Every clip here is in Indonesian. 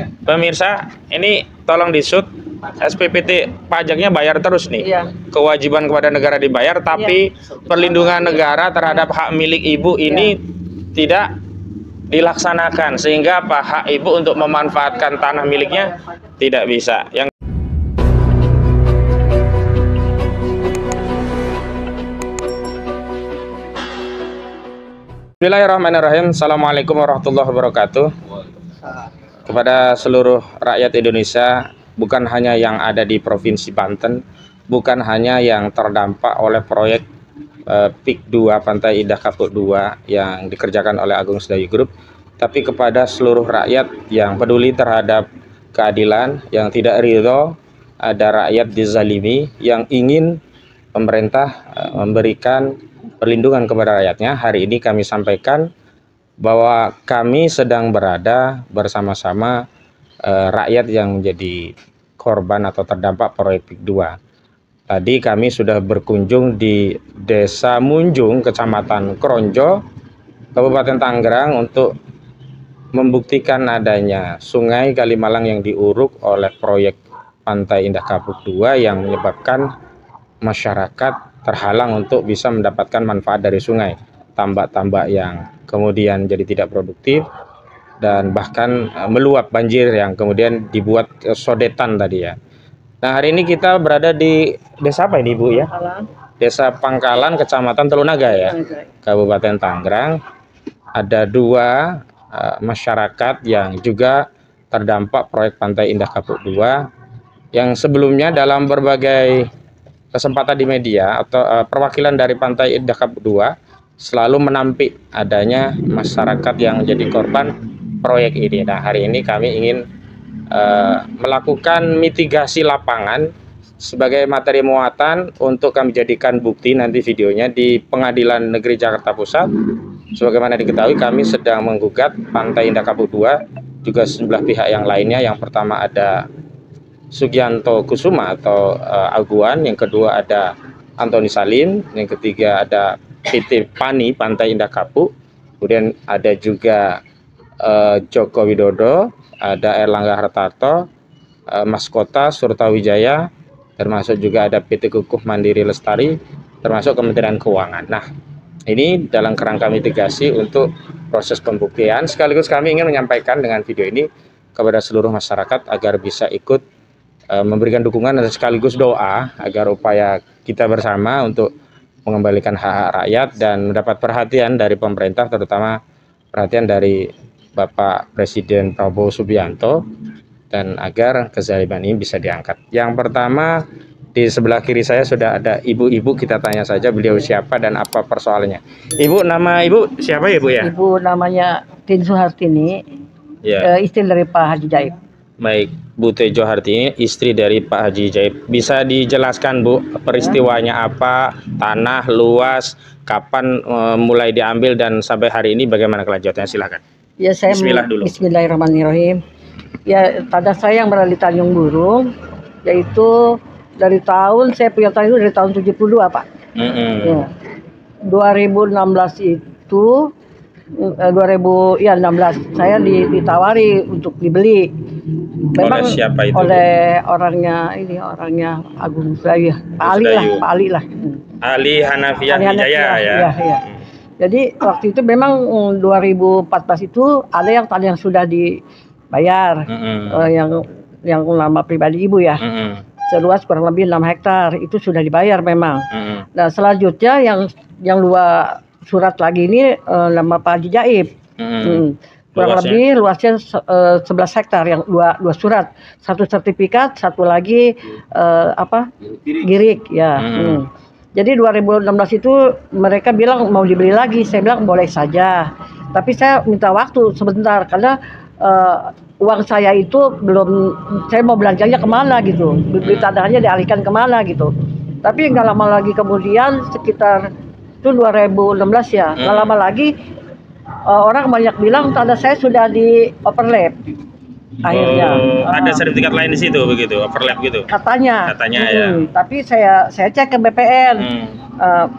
Pemirsa, ini tolong disut SPPT pajaknya bayar terus nih. Iya. Kewajiban kepada negara dibayar, tapi perlindungan negara terhadap hak milik ibu ini tidak dilaksanakan, sehingga apa, hak ibu untuk memanfaatkan tanah miliknya tidak bisa. Bismillahirrahmanirrahim. Assalamualaikum warahmatullahi wabarakatuh. Kepada seluruh rakyat Indonesia, bukan hanya yang ada di Provinsi Banten, bukan hanya yang terdampak oleh proyek PIK 2 Pantai Indah Kapuk 2 yang dikerjakan oleh Agung Sedayu Group, tapi kepada seluruh rakyat yang peduli terhadap keadilan, yang tidak ridho ada rakyat dizalimi, yang ingin pemerintah memberikan perlindungan kepada rakyatnya. Hari ini kami sampaikan bahwa kami sedang berada bersama-sama rakyat yang menjadi korban atau terdampak proyek PIK 2. Tadi kami sudah berkunjung di Desa Munjung, Kecamatan Kronjo, Kabupaten Tangerang, untuk membuktikan adanya Sungai Kalimalang yang diuruk oleh proyek Pantai Indah Kapuk 2 yang menyebabkan masyarakat terhalang untuk bisa mendapatkan manfaat dari sungai. Tambak-tambak yang kemudian jadi tidak produktif, dan bahkan meluap banjir yang kemudian dibuat sodetan tadi ya. Nah, hari ini kita berada di desa apa ini, Bu ya? Desa Pangkalan, Kecamatan Telunaga ya, Kabupaten Tangerang. Ada dua masyarakat yang juga terdampak proyek Pantai Indah Kapuk 2, yang sebelumnya dalam berbagai kesempatan di media atau perwakilan dari Pantai Indah Kapuk 2 selalu menampik adanya masyarakat yang menjadi korban proyek ini. Nah, hari ini kami ingin melakukan mitigasi lapangan sebagai materi muatan untuk kami jadikan bukti nanti videonya di Pengadilan Negeri Jakarta Pusat. Sebagaimana diketahui, kami sedang menggugat Pantai Indah Kapuk 2, juga sejumlah pihak yang lainnya. Yang pertama ada Sugianto Kusuma atau Aguan, yang kedua ada Antoni Salim, yang ketiga ada PT Pani Pantai Indah Kapuk, kemudian ada juga Joko Widodo, ada Erlangga Hartarto, Mas Kota Surtawijaya, termasuk juga ada PT Kukuh Mandiri Lestari, termasuk Kementerian Keuangan. Nah, ini dalam kerangka mitigasi untuk proses pembuktian, sekaligus kami ingin menyampaikan dengan video ini kepada seluruh masyarakat agar bisa ikut memberikan dukungan dan sekaligus doa agar upaya kita bersama untuk mengembalikan hak-hak rakyat dan mendapat perhatian dari pemerintah, terutama perhatian dari Bapak Presiden Prabowo Subianto, dan agar kezaliman ini bisa diangkat. Yang pertama, di sebelah kiri saya sudah ada ibu-ibu. Kita tanya saja beliau siapa dan apa persoalannya. Ibu, nama ibu siapa ya, Bu ya? Ibu namanya Tin Suhartini, ya. Istri dari Pak Haji Jaib. Baik, Bu Tejo Hartini, istri dari Pak Haji Jaib. Bisa dijelaskan, Bu, peristiwanya apa, tanah luas, kapan mulai diambil, dan sampai hari ini bagaimana kelanjutannya? Silakan. Ya, saya Bismillah dulu. Bismillahirrahmanirrahim. Ya, tanah saya yang berada di Tanjung Burung, yaitu dari tahun, saya punya tanah itu dari tahun 72, Pak. Ya. 2016 itu 2016 saya ditawari untuk dibeli. Memang oleh siapa itu? Oleh orangnya Agung Sedayu, Pak Ali lah. Ali Hanafiah Wijaya ya. Iya. Jadi waktu itu memang 2014 itu ada yang tanah yang sudah dibayar, yang nama pribadi ibu ya. Seluas kurang lebih 6 hektar itu sudah dibayar memang. Nah, selanjutnya yang dua surat lagi ini nama Pak Haji Jaib. Kurang lebih luasnya 11 hektar, yang dua surat, satu sertifikat, satu lagi girik ya. Jadi 2016 itu mereka bilang mau dibeli lagi, saya bilang boleh saja, tapi saya minta waktu sebentar karena uang saya itu belum, saya mau belanjanya kemana gitu, beli tanahnya dialihkan kemana gitu. Tapi nggak lama lagi kemudian, sekitar itu 2016 ya, nggak lama lagi orang banyak bilang tanah saya sudah di overlap. akhirnya. Ada sertifikat lain di situ begitu, overlap gitu. Katanya ya. Tapi saya cek ke BPN.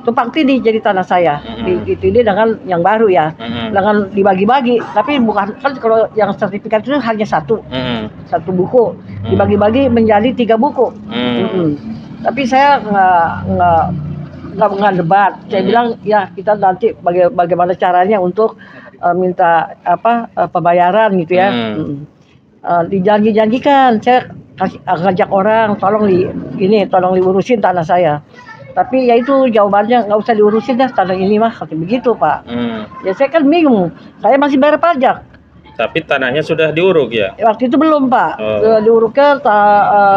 Tumpang tindih jadi tanah saya. Ditindih dengan yang baru ya. Dengan dibagi-bagi, tapi bukan kan kalau yang sertifikat itu hanya satu buku, dibagi-bagi menjadi 3 buku. Tapi saya nggak debat. Saya bilang ya kita nanti bagaimana caranya untuk minta pembayaran gitu ya. Dijanjikan saya ngajak orang tolong diurusin tanah saya. Tapi ya itu jawabannya nggak usah diurusin dah tanah ini mah, kata begitu Pak. Ya saya kan bingung, saya masih bayar pajak. Tapi tanahnya sudah diuruk ya? Waktu itu belum Pak, diuruknya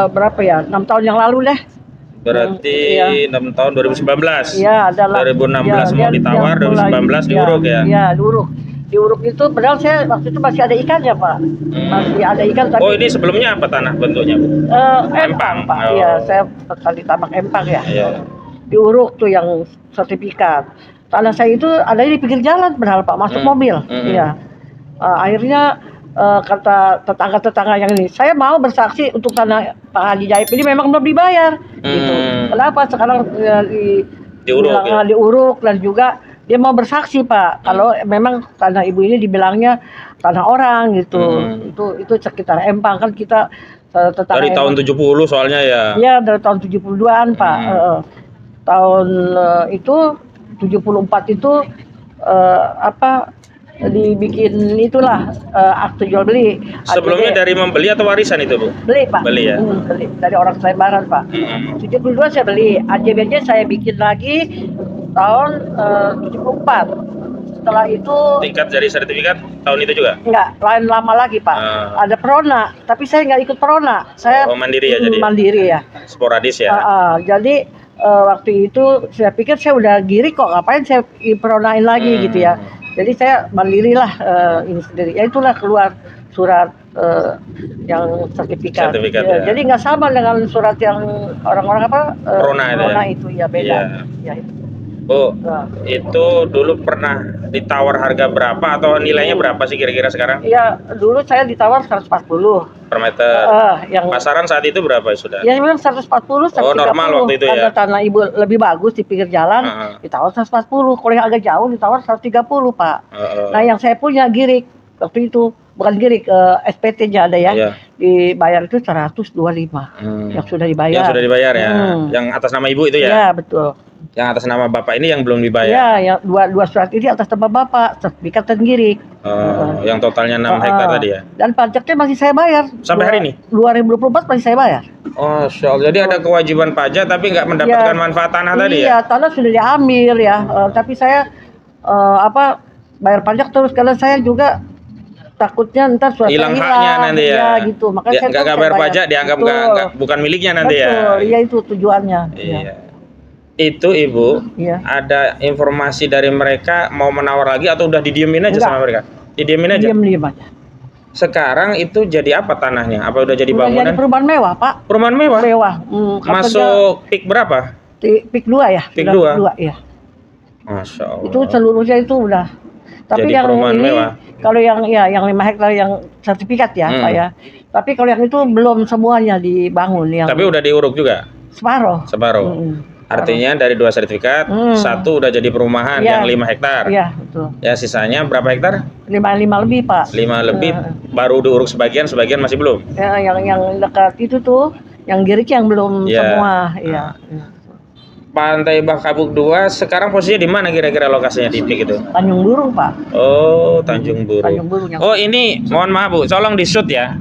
berapa ya, 6 tahun yang lalu deh. Berarti 6 tahun 2019? Iya, adalah 2016 mau ditawar, 2019 diuruk ya? Iya, diuruk itu, padahal saya waktu itu masih ada ikannya Pak. Masih ada ikan. Tapi, ini sebelumnya apa tanah bentuknya? Empang Pak, iya saya kali tambak empang ya. Diuruk tuh yang sertifikat. Tanah saya itu ada di pinggir jalan padahal Pak, masuk mobil. Iya. Akhirnya kata tetangga-tetangga yang ini, saya mau bersaksi untuk tanah Pak Haji Jaib ini memang belum dibayar. Gitu. Kenapa sekarang diuruk dan juga dia mau bersaksi Pak, kalau memang tanah ibu ini dibilangnya tanah orang gitu. Itu sekitar empang kan kita tetangga dari tahun 70 soalnya ya. Iya, dari tahun 72-an Pak. Tahun itu 74 itu dibikin itulah akte jual beli. Sebelumnya dari membeli atau warisan itu Bu? Beli Pak. Beli ya? Beli dari orang Barat Pak. 72 saya beli, AJB saya bikin lagi tahun 74. Setelah itu tingkat dari sertifikat tahun itu juga? Enggak, lain lama lagi Pak. Ada Perona, tapi saya nggak ikut Perona. Saya mandiri ya jadi? Mandiri ya. Sporadis ya? Jadi waktu itu saya pikir saya udah girik kok, ngapain saya Peronain lagi gitu ya. Jadi saya mandiri lah ini sendiri. Ya itulah keluar surat yang sertifikat ya. Jadi nggak sama dengan surat yang orang-orang Perona itu ya beda. Ya, itu. Bu, itu dulu pernah ditawar harga berapa atau nilainya berapa sih kira-kira sekarang? Iya, dulu saya ditawar 140 per meter. Yang pasaran saat itu berapa sudah? Ya memang 140, 130. Normal waktu itu ya. Karena tanah ibu lebih bagus di pinggir jalan, ditawar 140. Kalau yang agak jauh ditawar 130 Pak. Nah yang saya punya girik waktu itu, bukan girik, SPT-nya ada ya. Dibayar itu 125. Yang sudah dibayar. Yang sudah dibayar ya. Yang atas nama ibu itu ya? Iya betul. Yang atas nama bapak ini yang belum dibayar? Iya, yang dua surat ini atas nama bapak, sertifikat dan girik. Yang totalnya 6 hektar tadi ya? Dan pajaknya masih saya bayar. Sampai hari ini? 2024 masih saya bayar. Oh, jadi ada kewajiban pajak tapi nggak mendapatkan manfaat tanah tadi ya? Iya, tanah sudah diambil ya. Tapi saya bayar pajak terus karena saya juga takutnya ntar suatu hilang haknya nanti ya. Gitu. Makanya saya nggak bayar pajak dianggap bukan miliknya nanti ya. Betul, iya itu tujuannya. Iya. Itu Ibu, ada informasi dari mereka mau menawar lagi atau udah didiemin aja sama mereka? Didiemin aja? Diem aja. Sekarang itu jadi apa tanahnya? Apa udah jadi bangunan? Jadi perumahan mewah Pak. Perumahan mewah? Mewah. Masuk PIK berapa? PIK 2 ya. PIK 2? Ya. Masya Allah. Itu seluruhnya itu udah. Tapi jadi yang ini, mewah. Kalau yang 5 hektar yang sertifikat ya Pak ya. Tapi kalau yang itu belum semuanya dibangun. Tapi udah diuruk juga? Separuh. Artinya dari 2 sertifikat, 1 udah jadi perumahan yang 5 hektar. Iya, betul. Ya sisanya berapa hektar? 5 lebih, Pak. 5 lebih baru diuruk sebagian masih belum. Ya, yang dekat itu tuh, yang girik yang belum semua, iya. Pantai Bakabuk 2 sekarang posisinya di mana kira-kira lokasinya di PIK itu? Tanjung Burung, Pak. Oh, Tanjung Burung. Tanjung Burung Oh, ini mohon maaf Bu, tolong di-shoot ya.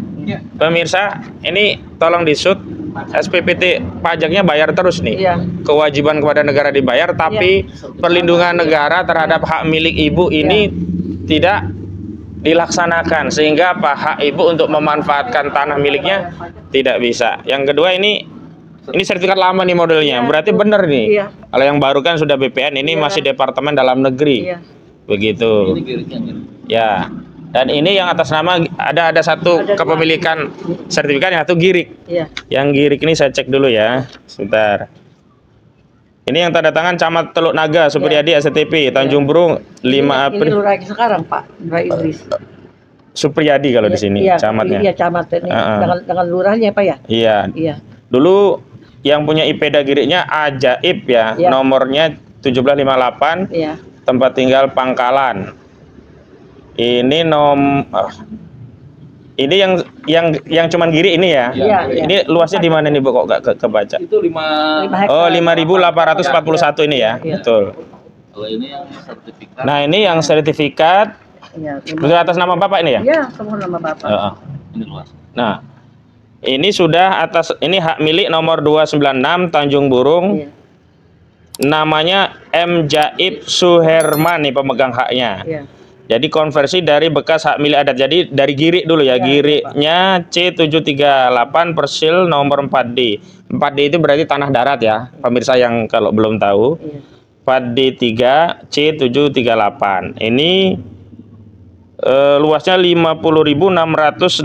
Pemirsa, ini tolong di-shoot. SPPT pajaknya bayar terus nih. Kewajiban kepada negara dibayar, tapi perlindungan negara terhadap hak milik ibu ini tidak dilaksanakan, sehingga hak ibu untuk memanfaatkan tanah miliknya tidak bisa. Yang kedua ini sertifikat lama nih modelnya, berarti benar nih. Kalau yang baru kan sudah BPN, ini masih Departemen Dalam Negeri. Begitu. Ya. Dan ini yang atas nama ada satu kepemilikan sertifikat, yang satu girik. Yang girik ini saya cek dulu ya, sebentar. Ini yang tanda tangan Camat Teluk Naga, Supriyadi STP, Tanjung Burung, 5 April. Ini lurah sekarang Pak, Lurah Idris. Supriyadi kalau di sini camatnya. Iya, camatnya. Dengan lurahnya Pak ya? Iya. Iya. Dulu yang punya IP Dagiriknya Ajaib ya, nomornya 1758. Iya. Tempat tinggal Pangkalan. Ini ini yang cuman Giri ini ya. Iya. Ini luasnya di mana nih Bu, kok nggak kebaca? Itu 5.841 ini ya. Iya. Betul. Kalau ini yang sertifikat. Nah, ini yang sertifikat. Iya. Atas nama Bapak ini ya? Iya, semua nama Bapak. Ini luas. Nah, ini sudah ini hak milik nomor 296 Tanjung Burung. Iya. Namanya M. Jaib Suherman nih pemegang haknya. Iya. Jadi konversi dari bekas hak milik adat. Jadi dari Girik dulu ya. Giriknya C738 Persil nomor 4D. 4D itu berarti tanah darat ya. Pemirsa yang kalau belum tahu. Iya. 4D3 C738. Ini luasnya 50.665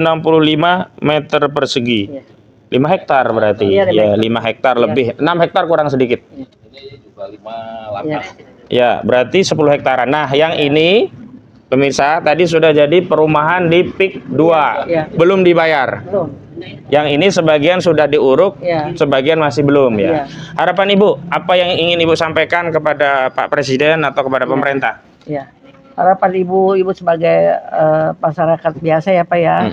meter persegi. Iya. 5 hektar berarti. Iya, 5 hektar lebih. 6 hektar kurang sedikit. Iya. Ini juga 5 ya, berarti 10 hektaran. Nah, yang ini pemirsa tadi sudah jadi perumahan di PIK 2. Belum dibayar. Belum. Yang ini sebagian sudah diuruk, sebagian masih belum ya. Harapan Ibu, apa yang ingin Ibu sampaikan kepada Pak Presiden atau kepada pemerintah? Ya. Harapan Ibu sebagai masyarakat biasa ya Pak ya,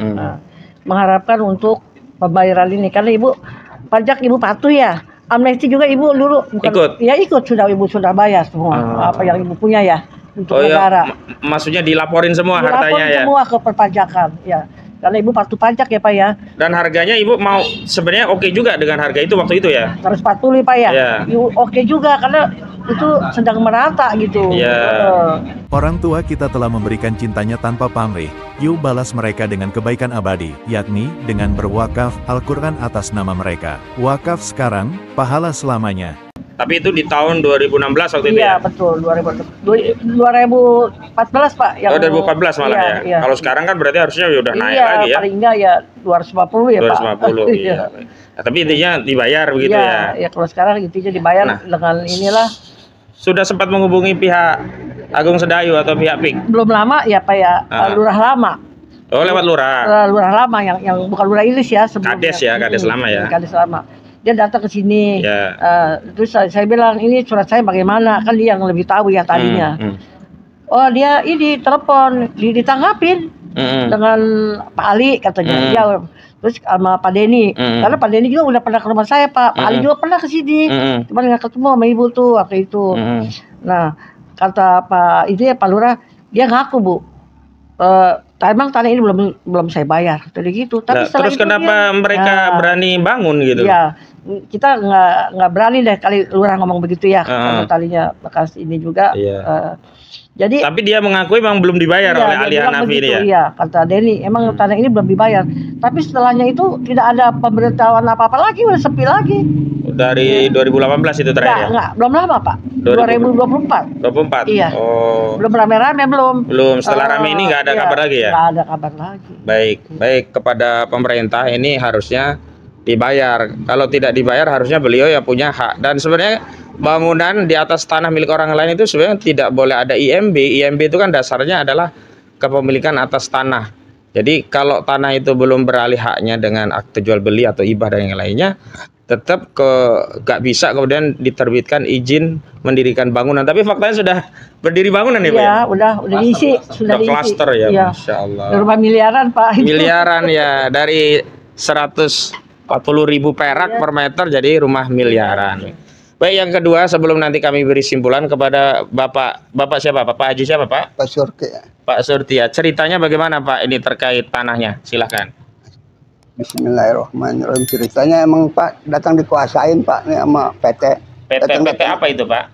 mengharapkan untuk pembayaran ini, karena Ibu pajak Ibu patuh ya, amnesti juga Ibu dulu bukan, ikut sudah Ibu sudah bayar semua apa yang Ibu punya ya untuk negara. Maksudnya dilaporin semua hartanya ya? Semua ke perpajakan ya, karena Ibu patuh pajak ya Pak ya. Dan harganya Ibu mau sebenarnya oke juga dengan harga itu waktu itu ya? 140 Pak ya, Ibu oke juga karena itu sedang merata gitu. Orang tua kita telah memberikan cintanya tanpa pamrih. Yuk balas mereka dengan kebaikan abadi, yakni dengan berwakaf Al-Quran atas nama mereka. Wakaf sekarang, pahala selamanya. Tapi itu di tahun 2016 waktu itu ya? Iya betul, 2014 Pak. Yang 2014 malah ya? Iya. Kalau sekarang kan berarti harusnya udah naik lagi ya? Paling enggak ya 250 ya 250, Pak. 250 iya. Nah, tapi intinya dibayar begitu ya? Iya, kalau sekarang intinya dibayar dengan inilah. Sudah sempat menghubungi pihak Agung Sedayu atau pihak PIK? Belum lama ya Pak ya, lurah lama. Oh lewat lurah? Lurah lama yang bukan lurah Ilis ya sebelumnya. Kades ya, Kades lama ya? Kades lama. Dia datang ke sini, terus saya bilang ini surat saya bagaimana, kan dia yang lebih tahu ya tadinya. Oh dia ini telepon, ditanggapin dengan Pak Ali katanya. Dia terus sama Pak Denny, karena Pak Denny juga udah pernah ke rumah saya Pak. Pak Ali juga pernah ke sini, cuma nggak ketemu sama Ibu tuh waktu itu. Nah kata Pak itu ya Pak Lurah, dia ngaku Bu, emang tanah ini belum saya bayar, tadi gitu. Tapi terus kenapa mereka berani bangun gitu? Ya kita nggak berani deh kali Lurah ngomong begitu ya, karena talinya bekas ini juga. Jadi, tapi dia mengakui memang belum dibayar oleh Ali Hanafi ini ya? Iya, kata Denny, emang tanah ini belum dibayar. Tapi setelahnya itu tidak ada pemberitahuan apa-apa lagi, udah sepi lagi. Dari 2018 itu terakhir ya? Enggak, belum lama Pak. 2024. 24? Iya. Oh. Belum rame-rame belum. Belum, setelah rame ini nggak ada kabar lagi ya? Nggak ada kabar lagi. Baik kepada pemerintah ini harusnya dibayar. Kalau tidak dibayar harusnya beliau yang punya hak. Dan sebenarnya bangunan di atas tanah milik orang lain itu sebenarnya tidak boleh ada IMB. IMB itu kan dasarnya adalah kepemilikan atas tanah. Jadi kalau tanah itu belum beralih haknya dengan akte jual beli atau hibah dan yang lainnya, tetap gak bisa kemudian diterbitkan izin mendirikan bangunan. Tapi faktanya sudah berdiri bangunan ya Pak? Iya, udah diisi, sudah diisi. Cluster ya, Masya Allah. Rumah miliaran Pak. Miliaran ya, dari 140.000 perak per meter jadi rumah miliaran. Baik, yang kedua sebelum nanti kami beri simpulan kepada Bapak siapa? Pak Haji siapa Pak? Pak Surti. Pak Surti ya. Ceritanya bagaimana Pak ini terkait tanahnya? Silahkan. Bismillahirrahmanirrahim. Ceritanya emang Pak datang dikuasain Pak nih sama PT. PT apa itu Pak?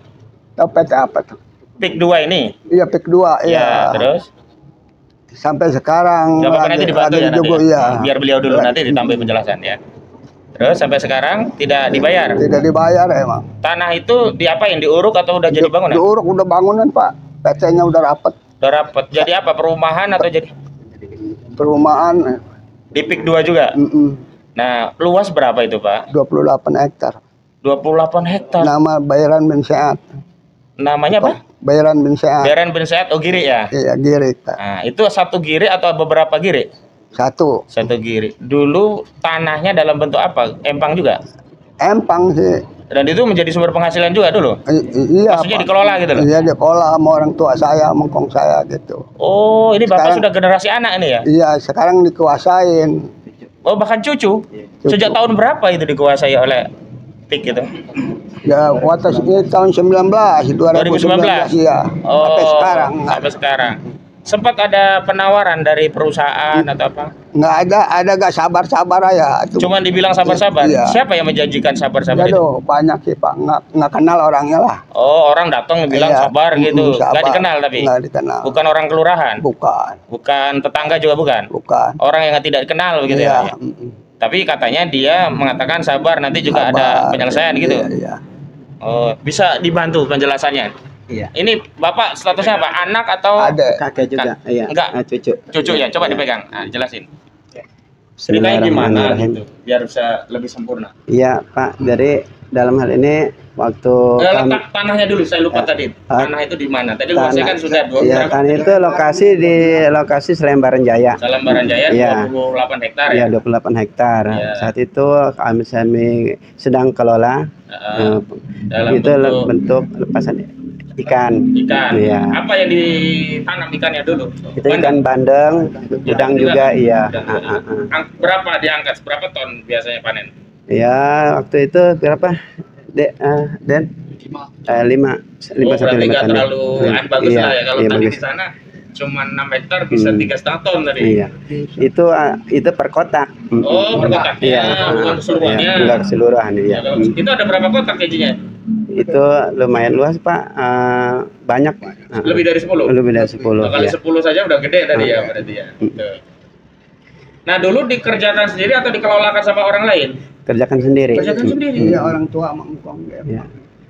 Tahu PT apa tuh? PIK 2 ini? Iya PIK 2 ya. Terus? Sampai sekarang. Coba nanti dibantu ya nanti. Biar beliau dulu nanti ditambah penjelasan ya. Terus sampai sekarang tidak dibayar? Tidak dibayar emang. Tanah itu diapain? Diuruk atau udah jadi bangunan? Diuruk udah bangunan Pak. PT-nya udah rapet. Udah rapet. Jadi apa? Perumahan atau jadi? Perumahan. Di PIK 2 juga? Nah, luas berapa itu Pak? 28 hektar. 28 hektar? Nama bayaran Benseat. Namanya apa? Bairan bin Sa'ad. Bairan bin Sa'ad, oh Giri ya? Iya, Giri. Nah, itu satu Giri atau beberapa Giri? Satu. Satu Giri. Dulu tanahnya dalam bentuk apa? Empang juga? Empang sih. Dan itu menjadi sumber penghasilan juga dulu? Iya. Maksudnya dikelola gitu loh? Iya, dikelola sama orang tua saya, mengkong saya gitu. Oh, ini Bapak sudah generasi anak ini ya? Iya, sekarang dikuasain. Oh, bahkan cucu? Sejak tahun berapa itu dikuasai oleh PIK itu? Ya, kuatas ini tahun 2019 ya. Oh, sampai sekarang. Sampai sekarang. Sempat ada penawaran dari perusahaan atau apa? Nggak ada gak sabar-sabar aja. Cuman dibilang sabar-sabar. Iya. Siapa yang menjanjikan sabar-sabar itu? Banyak sih Pak, nggak kenal orangnya lah. Oh, orang datang bilang Iya. sabar gitu. Sabar. Nggak dikenal tapi? Nggak dikenal. Bukan orang kelurahan? Bukan. Bukan tetangga juga bukan? Bukan. Orang yang tidak dikenal begitu Iya. ya? Tapi katanya dia mengatakan sabar, nanti juga ada penyelesaian gitu. Iya. Oh, bisa dibantu penjelasannya? Iya. Ini Bapak statusnya apa? Anak atau Kakek juga? Iya. Enggak. Cucu. Cucu ya, coba dipegang. Nah, jelasin. Ceritanya gimana gitu, biar bisa lebih sempurna. Iya, Pak. Jadi dalam hal ini waktu Letak tanahnya dulu, saya lupa tadi. Tanah itu di mana? Tadi luasnya kan sudah Iya, tanah itu lokasi Selembaran Jaya. Selembaran Jaya, Iya. 28 hektar Iya, ya. 28 hektar. Iya. Saat itu kami sedang kelola Dalam itu bentuk lepasan ikan. ikan. Iya. Apa yang ditanam ikannya dulu? Itu ikan bandeng, udang juga, iya. Berapa diangkat? Berapa ton biasanya panen? Ya, waktu itu berapa? Dan 5 sampai 5 ton. Terlalu bagus Iya, lah ya. Kalau iya, tadi bagus. di sana cuma 6 hektar bisa 3,5 ton tadi. Iya. Itu per kotak. Oh, per kotak. Iya. Bukan keseluruhannya. Iya, enggak keseluruhan, iya. Itu ada berapa kotak kejinya? Itu lumayan luas, Pak. Banyak. Lebih dari 10. Lebih dari 10. Kali Iya. 10 saja udah gede tadi ya berarti ya. Tuh. Nah, dulu dikerjakan sendiri atau dikelolakan sama orang lain? Kerjakan sendiri. Kerjakan sendiri. Iya, orang tua mengkong. Iya.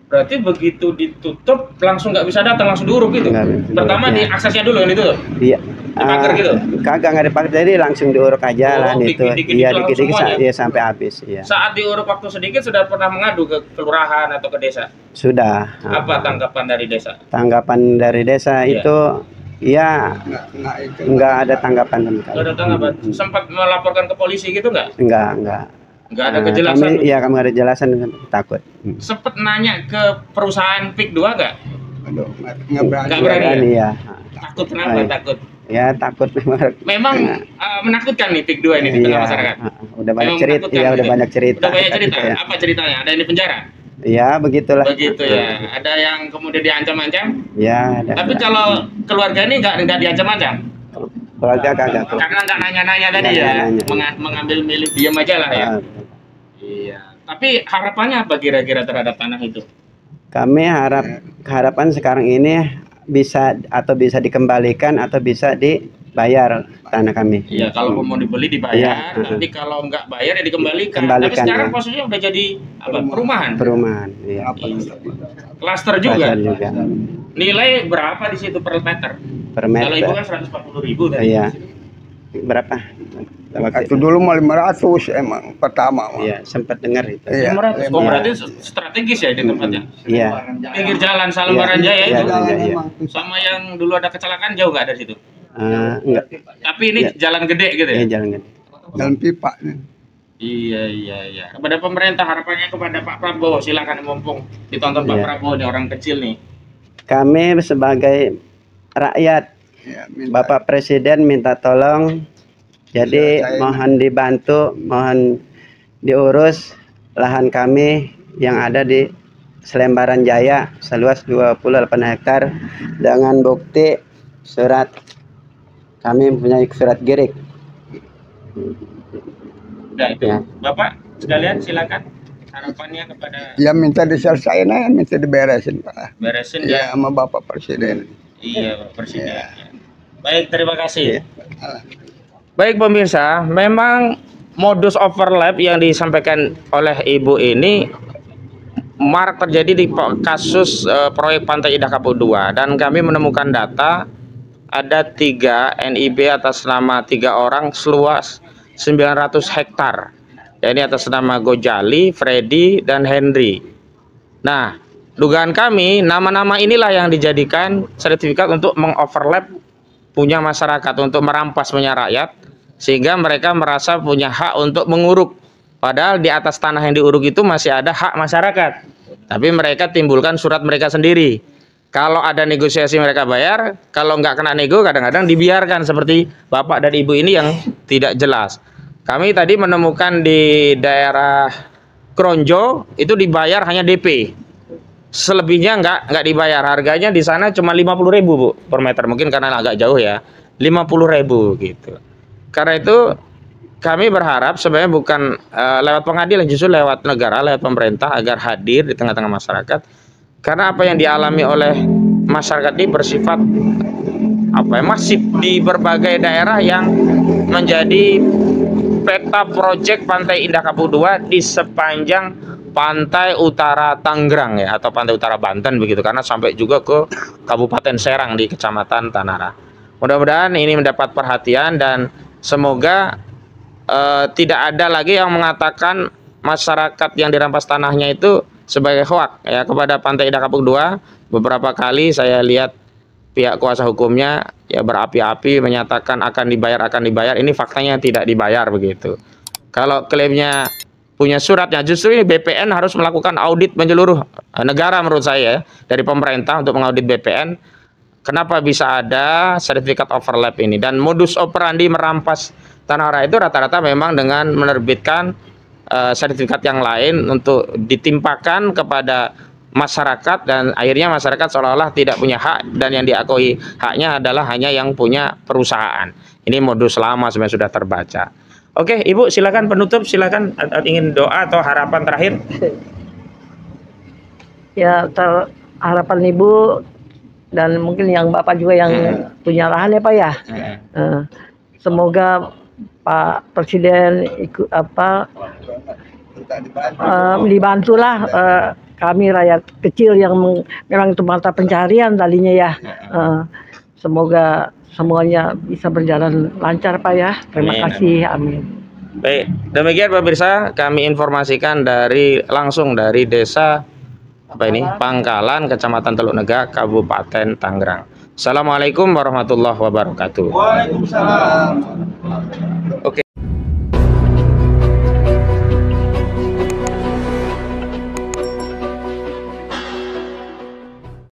Berarti begitu ditutup langsung nggak bisa datang, langsung diuruk gitu. Pertama Iya. di aksesnya dulu yang ditutup. Iya. Dipagar gitu? Kagak nggak dipagar, jadi langsung diuruk aja lah itu. Dikit-dikit Iya, langsung dikit-dikit semuanya? ya sampai habis, iya. Saat diuruk waktu sedikit sudah pernah mengadu ke kelurahan atau ke desa? Sudah. Apa tanggapan dari desa? Tanggapan dari desa Iya. itu ya nggak ada tanggapan sama sekali. Nggak ada tanggapan? Sempat melaporkan ke polisi gitu nggak? Nggak. Nggak ada kejelasan? Kami ada jelasan, takut. Sempet nanya ke perusahaan PIK 2 nggak? Aduh, nggak berani. Nggak berani ya? Ya. Takut kenapa? Baik. Takut? Ya takut Memang menakutkan nih PIK 2 ini di tengah Iya. masyarakat? Udah banyak Memang cerita, menakutkan ya udah gitu? banyak cerita. Udah banyak cerita? Iya. Apa ceritanya? Ada yang di penjara? Ya begitulah. Begitu ya. Ada yang kemudian diancam-ancam? Ya. Tapi kalau keluarga ini nggak diancam-ancam? Keluarga kagak. Karena nggak nanya-nanya tadi Nggak ya? nanya-nanya. Mengambil milih diam aja lah ya? Ah, Iya. Tapi harapannya apa kira-kira terhadap tanah itu? Kami harapan sekarang ini bisa dikembalikan atau bisa dibayar tanah kami. Iya, kalau mau dibeli dibayar, Iya. tapi kalau nggak bayar ya dikembalikan. Tapi Kembalikan, sekarang ya. posisinya udah jadi apa? Perumahan. Perumahan. Iya. Klaster juga. Pasar juga. Nilai berapa di situ per meter? Per Kalau ibu meter. kan 140.000 tadi. Iya. Berapa? Waktu Itu dulu mau 500 emang pertama. Mah. Iya, sempat dengar itu. Iya. 500. Oh, berarti strategis ya di tempatnya. Iya. Pinggir jalan Selembaran Iya, Jaya iya, itu. iya. Sama yang dulu ada kecelakaan jauh nggak dari situ? Enggak. Tapi ini Iya. jalan gede gitu ya? Iya, jalan gede. Jalan pipa nih. Iya. Kepada pemerintah harapannya kepada Pak Prabowo, silakan mumpung ditonton Pak Iya. Prabowo nih orang kecil nih. Kami sebagai rakyat, Ya, minta. Bapak Presiden minta tolong. Jadi Iya, saya mohon dibantu, mohon diurus lahan kami yang ada di Selembaran Jaya seluas 28 hektar dengan bukti surat, kami mempunyai surat girik. Udah itu. Ya. Bapak sekalian silakan harapannya kepada Ya minta diselesaikan aja, minta diberesin Pak. beresin Ya ya. sama Bapak Presiden. Iya, Pak Presiden. Baik, terima kasih. Iya. Baik pemirsa, memang modus overlap yang disampaikan oleh ibu ini marak terjadi di kasus proyek Pantai Indah Kapuk 2, dan kami menemukan data ada 3 NIB atas nama 3 orang seluas 900 hektar. Ya, ini atas nama Gojali, Freddy, dan Henry. Nah, dugaan kami nama-nama inilah yang dijadikan sertifikat untuk mengoverlap punya masyarakat, untuk merampas punya rakyat, sehingga mereka merasa punya hak untuk menguruk. Padahal di atas tanah yang diuruk itu masih ada hak masyarakat. Tapi mereka timbulkan surat mereka sendiri. Kalau ada negosiasi mereka bayar, kalau nggak kena nego kadang-kadang dibiarkan seperti bapak dan ibu ini yang tidak jelas. Kami tadi menemukan di daerah Kronjo itu dibayar hanya DP. Selebihnya nggak dibayar. Harganya di sana cuma 50.000 Bu per meter. Mungkin karena agak jauh ya. 50.000 gitu. Karena itu kami berharap sebenarnya bukan lewat pengadilan, justru lewat negara, lewat pemerintah agar hadir di tengah-tengah masyarakat. Karena apa yang dialami oleh masyarakat ini bersifat masif di berbagai daerah yang menjadi peta proyek Pantai Indah Kapuk II di sepanjang pantai utara Tangerang ya, atau pantai utara Banten begitu, karena sampai juga ke Kabupaten Serang di Kecamatan Tanara. Mudah-mudahan ini mendapat perhatian dan semoga tidak ada lagi yang mengatakan masyarakat yang dirampas tanahnya itu sebagai hoak ya kepada Pantai Indah Kapuk II. Beberapa kali saya lihat pihak kuasa hukumnya ya berapi-api menyatakan akan dibayar. Ini faktanya tidak dibayar begitu. Kalau klaimnya punya suratnya, justru ini BPN harus melakukan audit menyeluruh negara menurut saya dari pemerintah untuk mengaudit BPN. Kenapa bisa ada sertifikat overlap ini, dan modus operandi merampas tanah rakyat itu rata-rata memang dengan menerbitkan sertifikat yang lain untuk ditimpakan kepada masyarakat, dan akhirnya masyarakat seolah-olah tidak punya hak dan yang diakui haknya adalah hanya yang punya perusahaan. Ini modus lama sebenarnya sudah terbaca. Oke, Ibu silakan penutup, silakan ingin doa atau harapan terakhir. Ya, harapan Ibu dan mungkin yang Bapak juga yang punya lahan ya Pak ya. Semoga Pak Presiden ikut dibantulah kami rakyat kecil yang memang itu mata pencarian tadinya ya. Semoga semuanya bisa berjalan lancar Pak ya. Terima kasih, amin. Baik, demikian pemirsa kami informasikan langsung dari desa Pangkalan, Kecamatan Teluk Nega, Kabupaten Tangerang. Assalamualaikum warahmatullahi wabarakatuh. Waalaikumsalam. Oke.